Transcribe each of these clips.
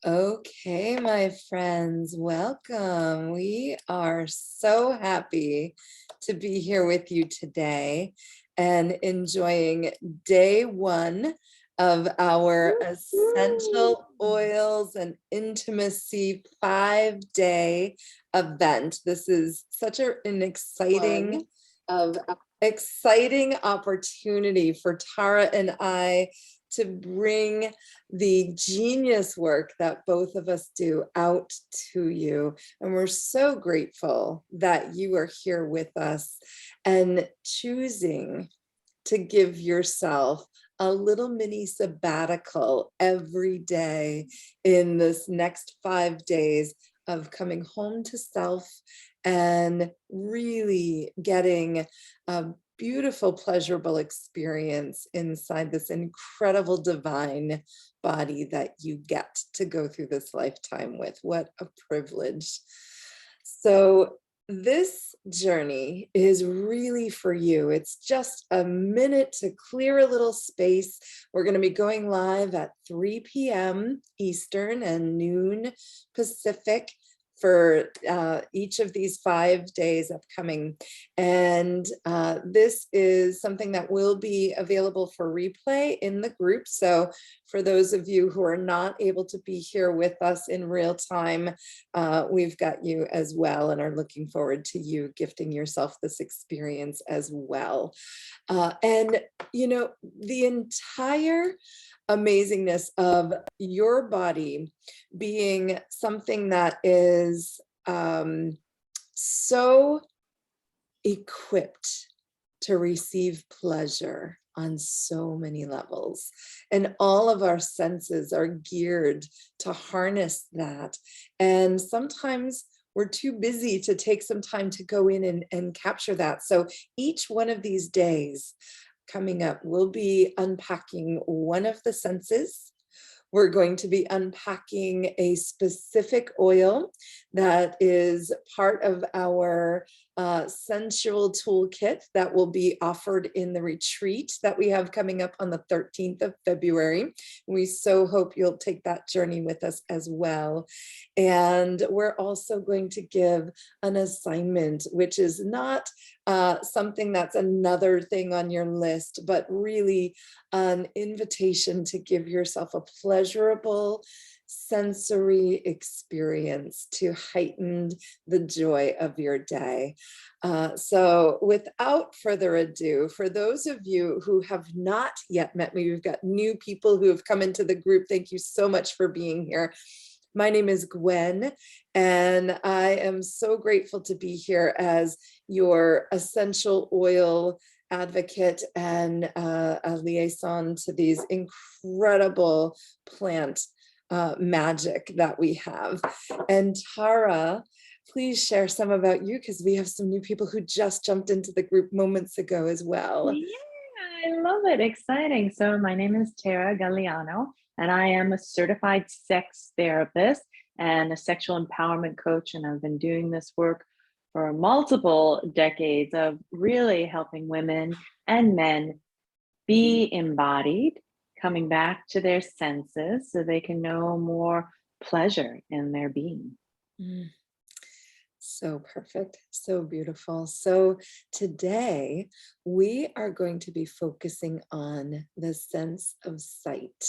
Okay, my friends, welcome. We are so happy to be here with you today and enjoying day one of our Woo-hoo. essential oils and intimacy 5-day event. This is such an One of exciting opportunity for Tara and I to bring the genius work that both of us do out to you. And we're so grateful that you are here with us and choosing to give yourself a little mini sabbatical every day in this next 5 days of coming home to self and really getting a beautiful, pleasurable experience inside this incredible divine body that you get to go through this lifetime with. What a privilege. So, this journey is really for you. It's just a minute to clear a little space. We're going to be going live at 3 p.m. Eastern and noon Pacific for each of these 5 days upcoming. And this is something that will be available for replay in the group. So for those of you who are not able to be here with us in real time, we've got you as well and are looking forward to you gifting yourself this experience as well. And, the entire amazingness of your body being something that is so equipped to receive pleasure on so many levels. And all of our senses are geared to harness that. And sometimes we're too busy to take some time to go in and capture that. So each one of these days coming up, we'll be unpacking one of the senses. We're going to be unpacking a specific oil that is part of our sensual toolkit that will be offered in the retreat that we have coming up on the 13th of February. We so hope you'll take that journey with us as well. And we're also going to give an assignment, which is not something that's another thing on your list, but really an invitation to give yourself a pleasurable sensory experience to heighten the joy of your day. So without further ado, for those of you who have not yet met me, we've got new people who have come into the group. Thank you so much for being here. My name is Gwen, and I am so grateful to be here as your essential oil advocate and a liaison to these incredible plant magic that we have. And Tara, please share some about you because we have some new people who just jumped into the group moments ago as well. Yeah, I love it. Exciting. So my name is Tara Galliano, and I am a certified sex therapist and a sexual empowerment coach. And I've been doing this work for multiple decades of really helping women and men be embodied, coming back to their senses so they can know more pleasure in their being. Mm. So perfect, so beautiful. So today we are going to be focusing on the sense of sight.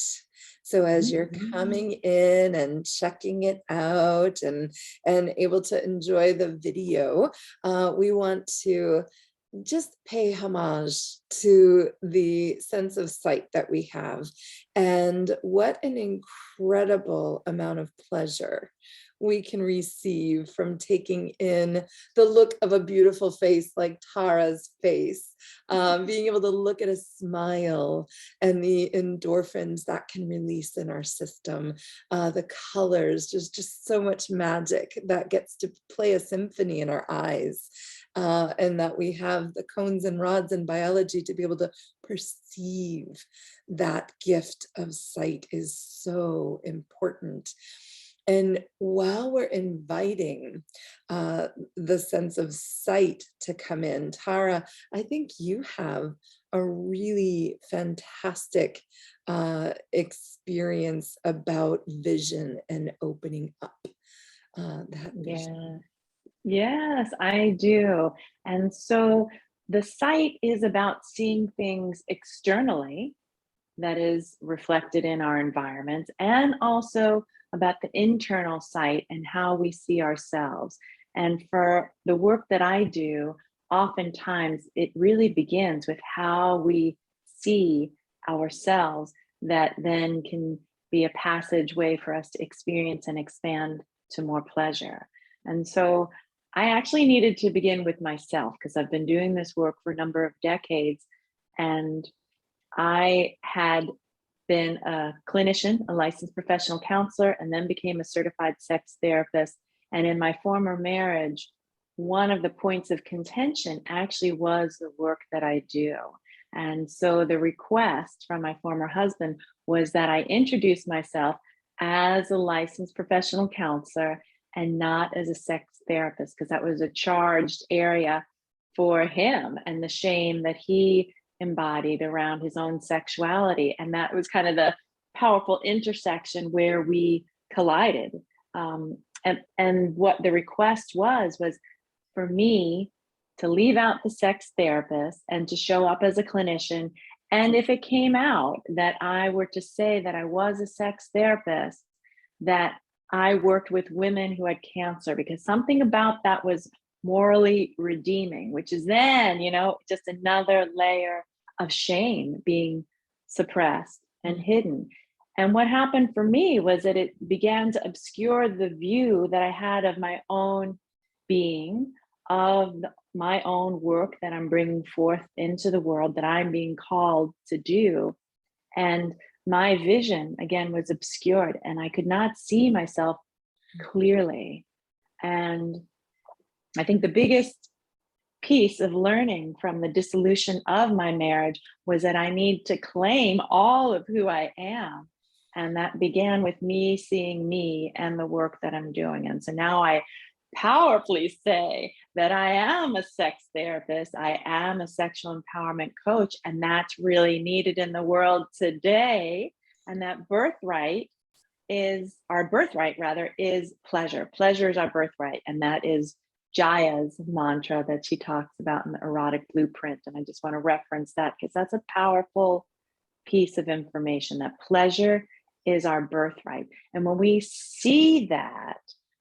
So as you're Mhm. coming in and checking it out and able to enjoy the video, we want to just pay homage to the sense of sight that we have and what an incredible amount of pleasure we can receive from taking in the look of a beautiful face like Tara's face, being able to look at a smile and the endorphins that can release in our system, the colors, just so much magic that gets to play a symphony in our eyes. And that we have the cones and rods in biology to be able to perceive that gift of sight is so important. And while we're inviting the sense of sight to come in, Tara, I think you have a really fantastic experience about vision and opening up that vision. Yeah. Yes, I do. And so the sight is about seeing things externally that is reflected in our environment, and also about the internal sight and how we see ourselves. And for the work that I do, oftentimes it really begins with how we see ourselves, that then can be a passageway for us to experience and expand to more pleasure. And so I actually needed to begin with myself because I've been doing this work for a number of decades. And I had been a clinician, a licensed professional counselor, and then became a certified sex therapist. And in my former marriage, one of the points of contention actually was the work that I do. And so the request from my former husband was that I introduce myself as a licensed professional counselor and not as a sex therapist, because that was a charged area for him and the shame that he embodied around his own sexuality. And that was kind of the powerful intersection where we collided. And what the request was for me to leave out the sex therapist and to show up as a clinician. And if it came out that I were to say that I was a sex therapist, that I worked with women who had cancer, because something about that was morally redeeming, which is then, just another layer of shame being suppressed and hidden. And what happened for me was that it began to obscure the view that I had of my own being, of my own work that I'm bringing forth into the world, that I'm being called to do. And my vision, again, was obscured, and I could not see myself clearly. And I think the biggest piece of learning from the dissolution of my marriage was that I need to claim all of who I am. And that began with me seeing me and the work that I'm doing. And so now I powerfully say that I am a sex therapist, I am a sexual empowerment coach, and that's really needed in the world today. And that our birthright rather, is pleasure. Pleasure is our birthright. And that is Jaya's mantra that she talks about in the erotic blueprint. And I just want to reference that because that's a powerful piece of information, that pleasure is our birthright. And when we see that,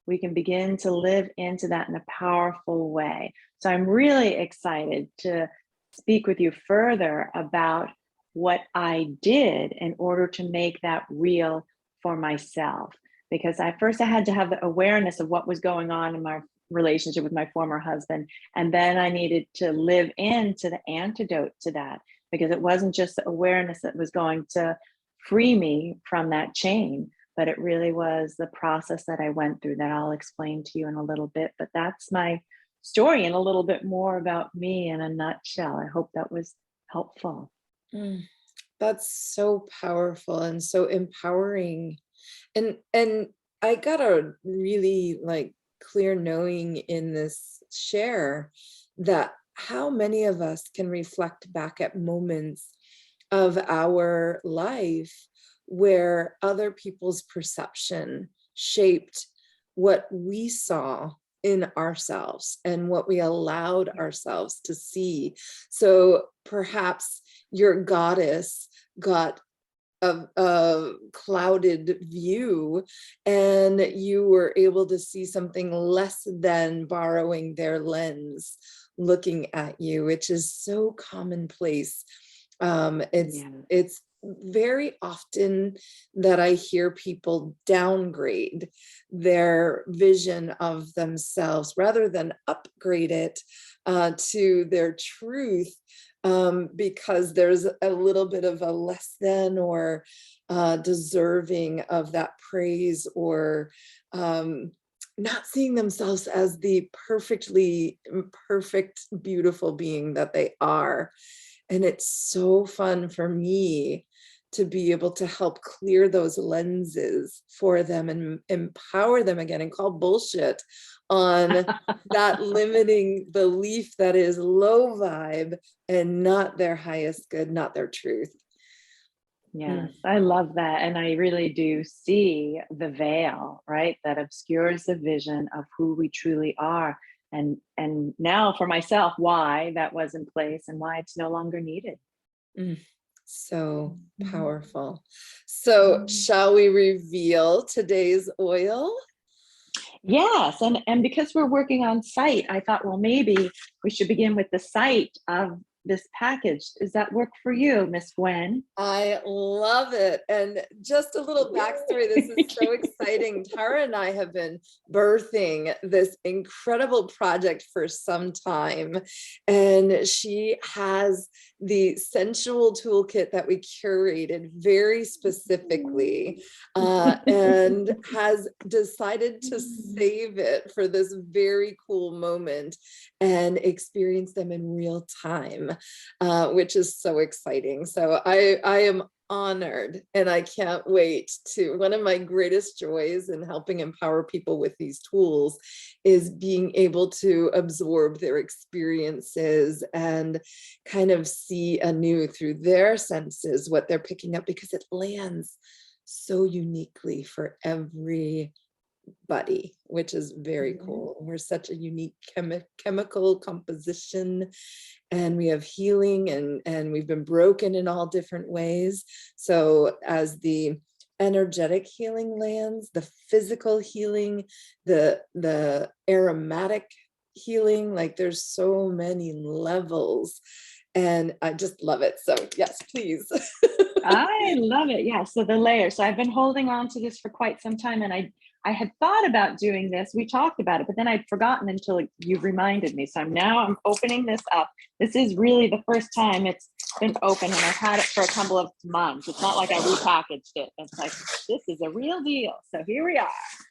we can begin to live into that in a powerful way. So I'm really excited to speak with you further about what I did in order to make that real for myself. Because I had to have the awareness of what was going on in my relationship with my former husband. And then I needed to live into the antidote to that, because it wasn't just the awareness that was going to free me from that chain, but it really was the process that I went through that I'll explain to you in a little bit. But that's my story and a little bit more about me in a nutshell. I hope that was helpful. Mm, that's so powerful and so empowering. And I got a really clear knowing in this share that how many of us can reflect back at moments of our life where other people's perception shaped what we saw in ourselves and what we allowed ourselves to see. So perhaps your goddess got a clouded view and you were able to see something less than borrowing their lens looking at you, which is so commonplace. It's very often that I hear people downgrade their vision of themselves rather than upgrade it to their truth, because there's a little bit of a less than or deserving of that praise, or not seeing themselves as the perfect, beautiful being that they are. And it's so fun for me to be able to help clear those lenses for them and empower them again and call bullshit on that limiting belief that is low vibe and not their highest good, not their truth. Yes, Mm. I love that. And I really do see the veil, right? That obscures the vision of who we truly are. And now for myself, why that was in place and why it's no longer needed. Mm. So Mhm. powerful. So Mm. shall we reveal today's oil? Yes, and because we're working on site, I thought, well, maybe we should begin with the site of this package. Does that work for you, Miss Gwen? I love it. And just a little backstory. This is so exciting. Tara and I have been birthing this incredible project for some time. And she has the sensual toolkit that we curated very specifically, and has decided to save it for this very cool moment and experience them in real time, which is so exciting. So I am honored, and I can't wait to, one of my greatest joys in helping empower people with these tools is being able to absorb their experiences and kind of see anew through their senses what they're picking up, because it lands so uniquely for every which is very Mhm. cool. We're such a unique chemical composition, and we have healing, and we've been broken in all different ways. So as the energetic healing lands, the physical healing, the aromatic healing, like there's so many levels, and I just love it. So yes, please. I love it. Yeah. So the layers. So I've been holding on to this for quite some time, and I had thought about doing this. We talked about it, but then I'd forgotten until you reminded me. So I'm opening this up. This is really the first time it's been open, and I've had it for a couple of months. It's not like I repackaged it. It's like this is a real deal. So here we are.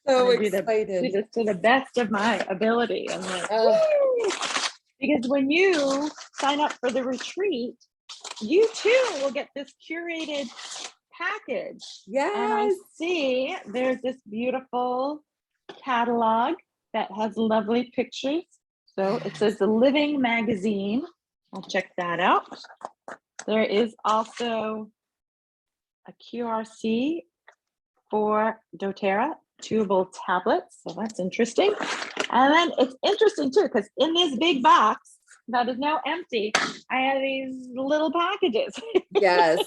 So I'm gonna do excited. this to the best of my ability. And like, Uh, woo! Because when you sign up for the retreat, you too will get this curated package. And I yes. see there's this beautiful catalog that has lovely pictures. So it Yes. says the Living Magazine. I'll check that out. There is also a QRC for doTERRA chewable tablets. So that's interesting. And then it's interesting too, because in this big box that is now empty, I have these little packages. Yes.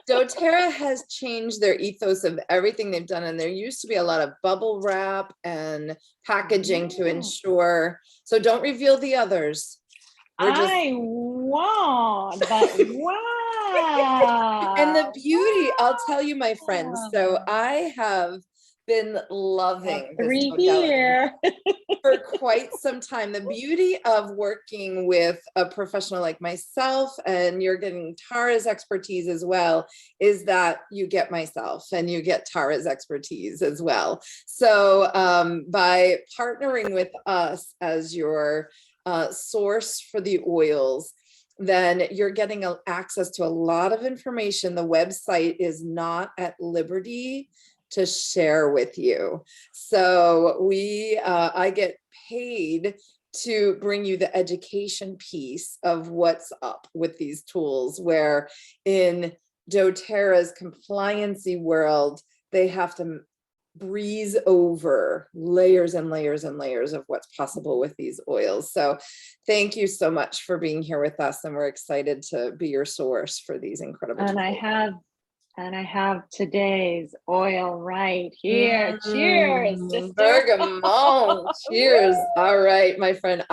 doTERRA has changed their ethos of everything they've done. And there used to be a lot of bubble wrap and packaging to Oh, ensure. So don't reveal the others. We're just, I won't, but and the wow. beauty, I'll tell you, my friends. So Wow. I have been Have loving this three modality here. for quite some time. The beauty of working with a professional like myself, and you're getting Tara's expertise as well, is that you get myself and you get Tara's expertise as well. So by partnering with us as your source for the oils, then you're getting access to a lot of information. The website is not at liberty to share with you. So I get paid to bring you the education piece of what's up with these tools, where in doTERRA's compliancy world, they have to breeze over layers and layers and layers of what's possible with these oils. So thank you so much for being here with us, and we're excited to be your source for these incredible And I tools. have today's oil right here. Cheers, sister. Bergamot. Cheers. Woo! All right, my friend.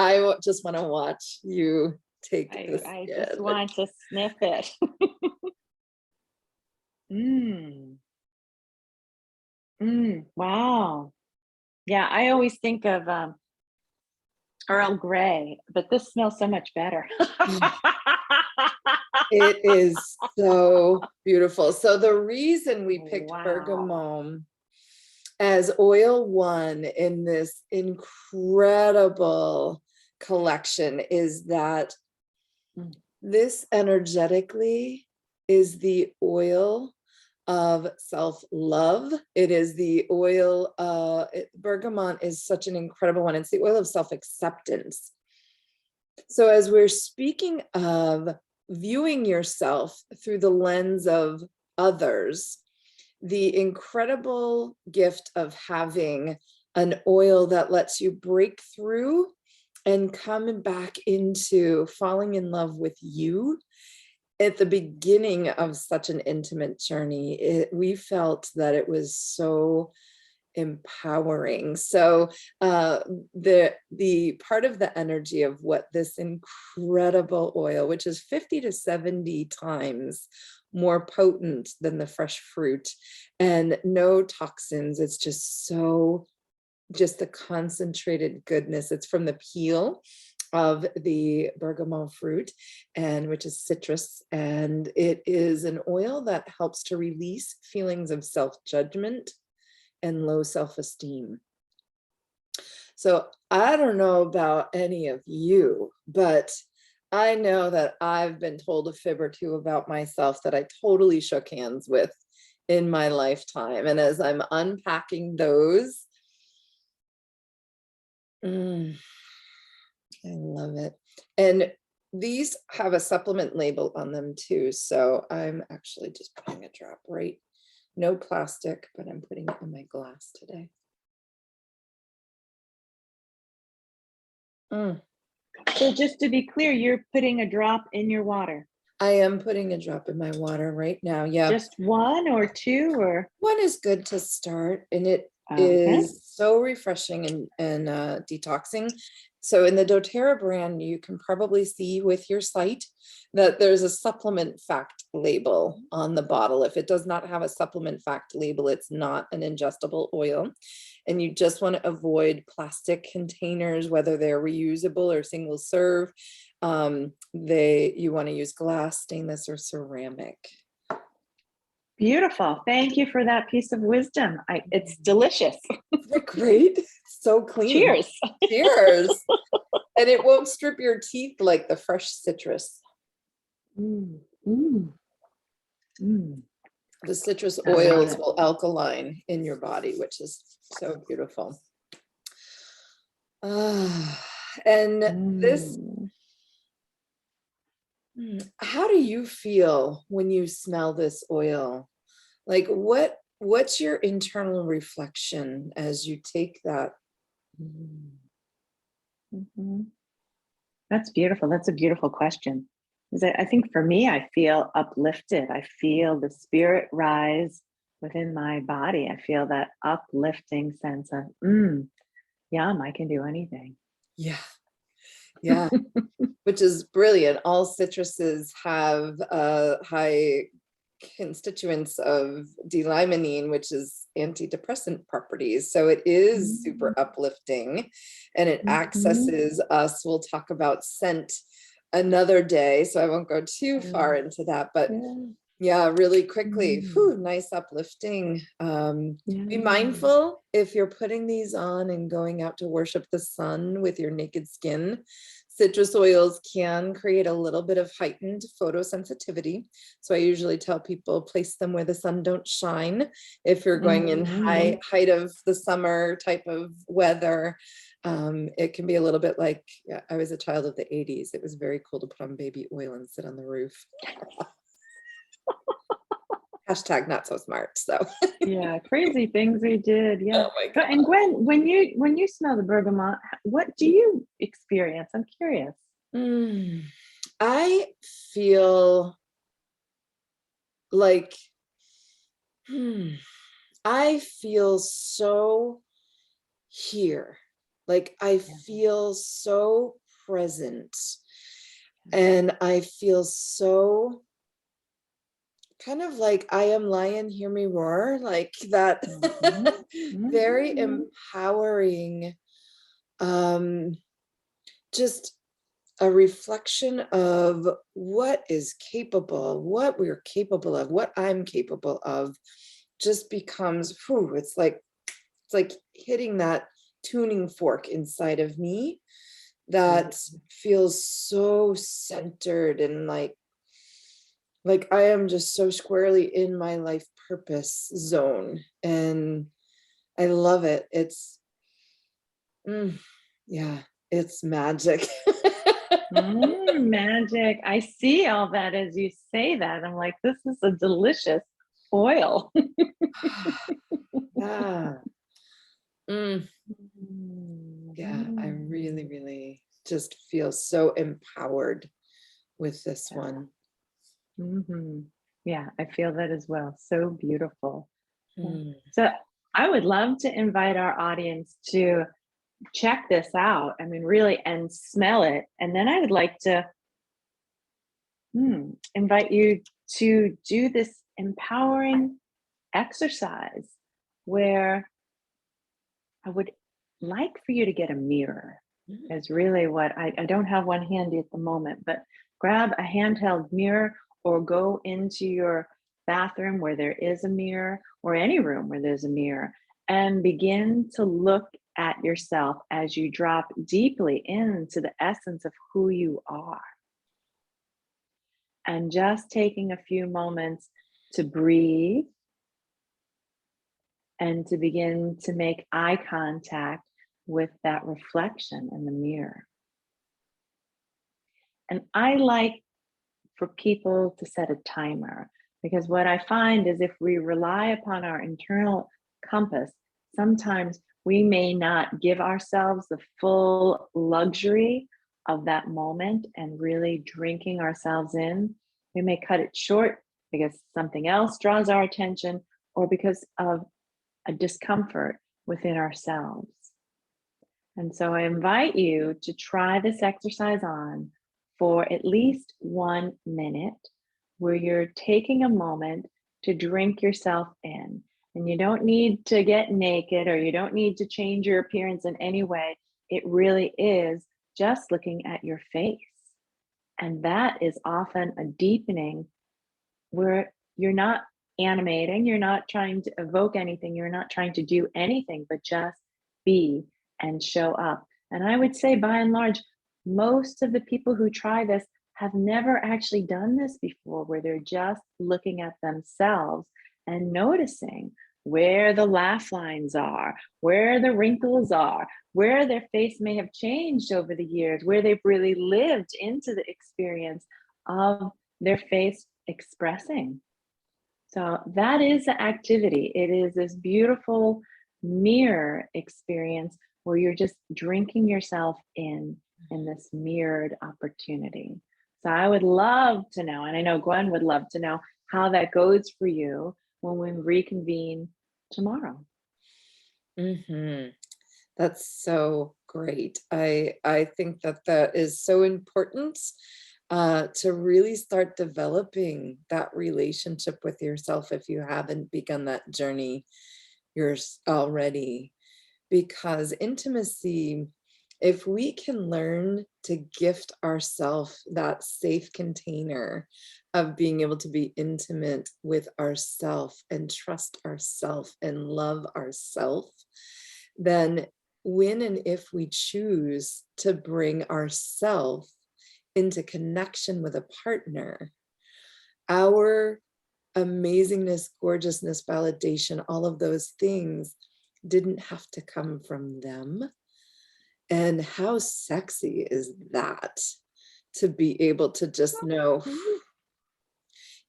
Just want to watch you take this I just in. want to sniff it. Mm, wow. Yeah, I always think of Earl Grey, but this smells so much better. It is so beautiful. So the reason we picked Wow. bergamot as oil one in this incredible collection is that Mm. this energetically is the oil of self-love. It is the oil, bergamot is such an incredible one. It's the oil of self-acceptance. So as we're speaking of viewing yourself through the lens of others the incredible gift of having an oil that lets you break through and come back into falling in love with you at the beginning of such an intimate journey. We felt that it was so empowering. So the part of the energy of what this incredible oil, which is 50 to 70 times more potent than the fresh fruit and no toxins, it's just the concentrated goodness. It's from the peel of the bergamot fruit, and which is citrus, and it is an oil that helps to release feelings of self-judgment and low self-esteem. So I don't know about any of you, but I know that I've been told a fib or two about myself that I totally shook hands with in my lifetime. And as I'm unpacking those, I love it. And these have a supplement label on them too. So I'm actually just putting a drop right. No plastic, but I'm putting it in my glass today. So just to be clear, you're putting a drop in your water. I am putting a drop in my water right now. Yeah. Just one or two, or one is good to start, and it okay. is so refreshing and detoxing. So in the doTERRA brand, you can probably see with your sight that there's a supplement fact label on the bottle. If it does not have a supplement fact label, it's not an ingestible oil. And you just want to avoid plastic containers, whether they're reusable or single serve. You want to use glass, stainless, or ceramic. Beautiful. Thank you for that piece of wisdom. It's delicious. Isn't it great? So clean. Cheers. Cheers. And it won't strip your teeth like the fresh citrus. Mm, mm, mm. The citrus oils will alkaline in your body, which is so beautiful. And this, how do you feel when you smell this oil? Like what's your internal reflection as you take that? Mm-hmm. That's beautiful. That's a beautiful question. I think for me, I feel uplifted. I feel the spirit rise within my body. I feel that uplifting sense of, yum, I can do anything. Yeah. Yeah. Which is brilliant. All citruses have high constituents of D-limonene, which is antidepressant properties. So it is super uplifting, and it accesses us. We'll talk about scent another day, so I won't go too far into that, but yeah, really quickly, nice uplifting. Be mindful if you're putting these on and going out to worship the sun with your naked skin. Citrus oils can create a little bit of heightened photosensitivity. So I usually tell people place them where the sun don't shine. If you're going in height of the summer type of weather, it can be a little bit like, I was a child of the 80s. It was very cool to put on baby oil and sit on the roof. Hashtag not so smart. So yeah, crazy things we did. Yeah. Oh my God. And Gwen, when you smell the bergamot, what do you experience? I'm curious. I feel like I feel so here. Like I feel so present, and I feel so kind of like I am lion, hear me roar, like that. Very empowering, just a reflection of what is capable, what we're capable of, what I'm capable of, just becomes, it's like hitting that tuning fork inside of me that feels so centered, and like I am just so squarely in my life purpose zone, and I love it. It's yeah, it's magic. Magic. I see all that as you say that. I'm like, this is a delicious. oil. Yeah. Mm, yeah, I really, Mhm. really just feel so empowered with this one. Mhm. Yeah, I feel that as well. So beautiful. Yeah. Mm, So I would love to invite our audience to check this out. I mean, really, and smell it. And then I would like to invite you to do this empowering exercise where I would like for you to get a mirror, mm, is really what I don't have one handy at the moment, but grab a handheld mirror or go into your bathroom where there is a mirror or any room where there's a mirror and begin to look at yourself as you drop deeply into the essence of who you are. And just taking a few moments to breathe and to begin to make eye contact with that reflection in the mirror. And I like for people to set a timer because what I find is if we rely upon our internal compass, sometimes we may not give ourselves the full luxury of that moment and really drinking ourselves in. We may cut it short because something else draws our attention or because of a discomfort within ourselves. And so I invite you to try this exercise on for at least 1 minute, where you're taking a moment to drink yourself in. And you don't need to get naked or you don't need to change your appearance in any way. It really is just looking at your face. And that is often a deepening where you're not animating, you're not trying to evoke anything, you're not trying to do anything, but just be and show up. And I would say, by and large, most of the people who try this have never actually done this before, where they're just looking at themselves and noticing where the laugh lines are, where the wrinkles are, where their face may have changed over the years, where they've really lived into the experience of their face expressing. So that is the activity. It is this beautiful mirror experience where you're just drinking yourself in this mirrored opportunity. So I would love to know, and I know Gwen would love to know how that goes for you when we reconvene tomorrow. mhm. That's so great. I think that that is so important to really start developing that relationship with yourself if you haven't begun that journey yours already. Because intimacy, if we can learn to gift ourself that safe container of being able to be intimate with ourself and trust ourself and love ourself, then when and if we choose to bring ourself into connection with a partner, our amazingness, gorgeousness, validation, all of those things didn't have to come from them. And how sexy is that to be able to just know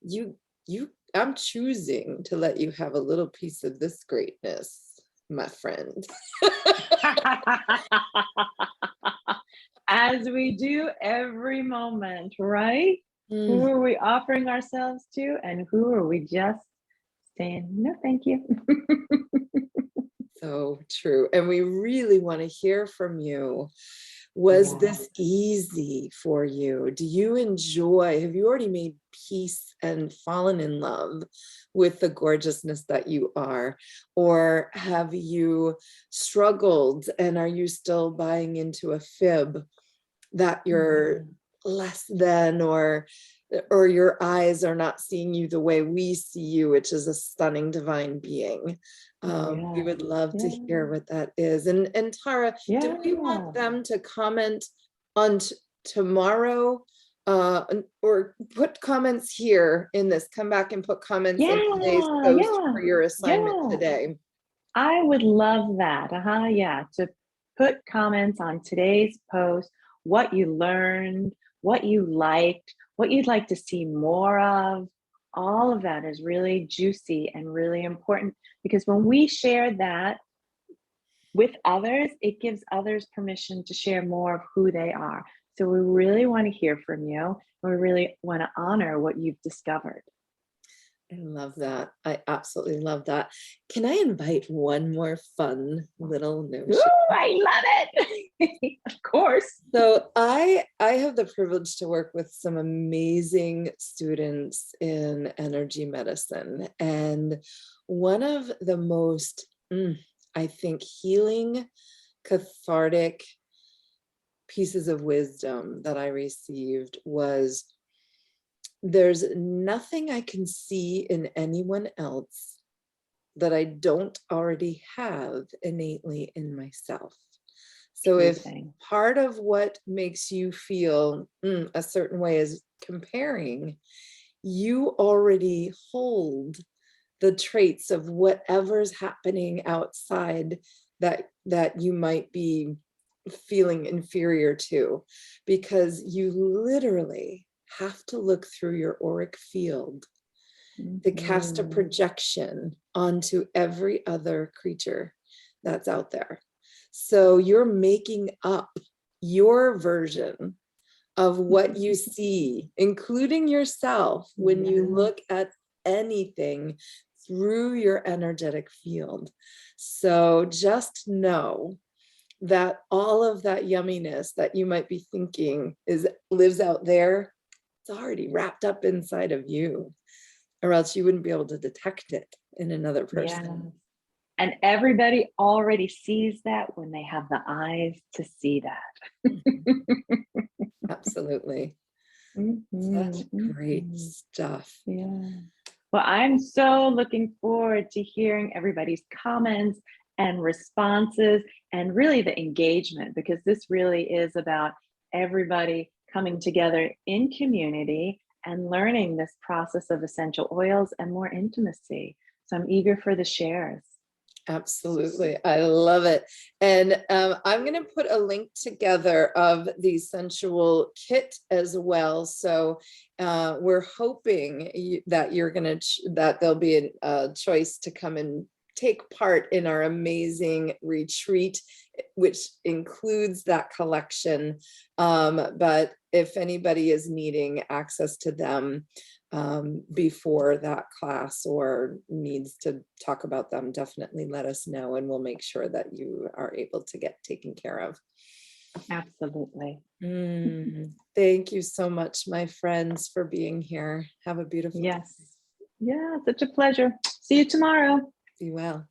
you I'm choosing to let you have a little piece of this greatness, my friend. As we do every moment, right? Who Mm, are we offering ourselves to, and who are we just saying, no, thank you? so true. And we really want to hear from you. Was Yeah. this easy for you? Do you enjoy? Have you already made peace and fallen in love with the gorgeousness that you are? Or have you struggled and are you still buying into a fib that you're Mhm. less than, or your eyes are not seeing you the way we see you, which is a stunning divine being? We Yeah. would love to Yeah. hear what that is. And Tara, do we want Yeah. them to comment on tomorrow, or put comments here in this? Come back and put comments in today's Yeah. post Yeah. for your assignment Yeah. today. I would love that. Uh-huh. Yeah. To put comments on today's post, what you learned, what you liked, what you'd like to see more of, All of that is really juicy and really important because when we share that with others, it gives others permission to share more of who they are. So we really want to hear from you. We really want to honor what you've discovered. I love that. I absolutely love that. Can I invite one more fun little Ooh, notion? I love it. Of course. So I have the privilege to work with some amazing students in energy medicine. And one of the most, I think, healing, cathartic pieces of wisdom that I received was there's nothing I can see in anyone else that I don't already have innately in myself. So if Amazing. part of what makes you feel a certain way is comparing, you already hold the traits of whatever's happening outside that you might be feeling inferior to, because you literally have to look through your auric field to cast a Mhm. projection onto every other creature that's out there. So you're making up your version of what you see, including yourself, when you Yeah. look at anything through your energetic field. So just know that all of that yumminess that you might be thinking is lives out there, it's already wrapped up inside of you, or else you wouldn't be able to detect it in another Yeah. person. And everybody already sees that when they have the eyes to see Mhm. that. Absolutely. Mhm, Such great mhm. stuff. Yeah. Well, I'm so looking forward to hearing everybody's comments and responses and really the engagement because this really is about everybody coming together in community and learning this process of essential oils and more intimacy. So I'm eager for the shares. Absolutely. I love it. And I'm going to put a link together of the sensual kit as well. So we're hoping that you're going to, that there'll be a choice to come and take part in our amazing retreat, which includes that collection. But if anybody is needing access to them, before that class or needs to talk about them, definitely let us know and we'll make sure that you are able to get taken care of. Absolutely. Thank you so much, my friends, for being here. Have a beautiful day. Yes. Yeah, such a pleasure. See you tomorrow. Be well.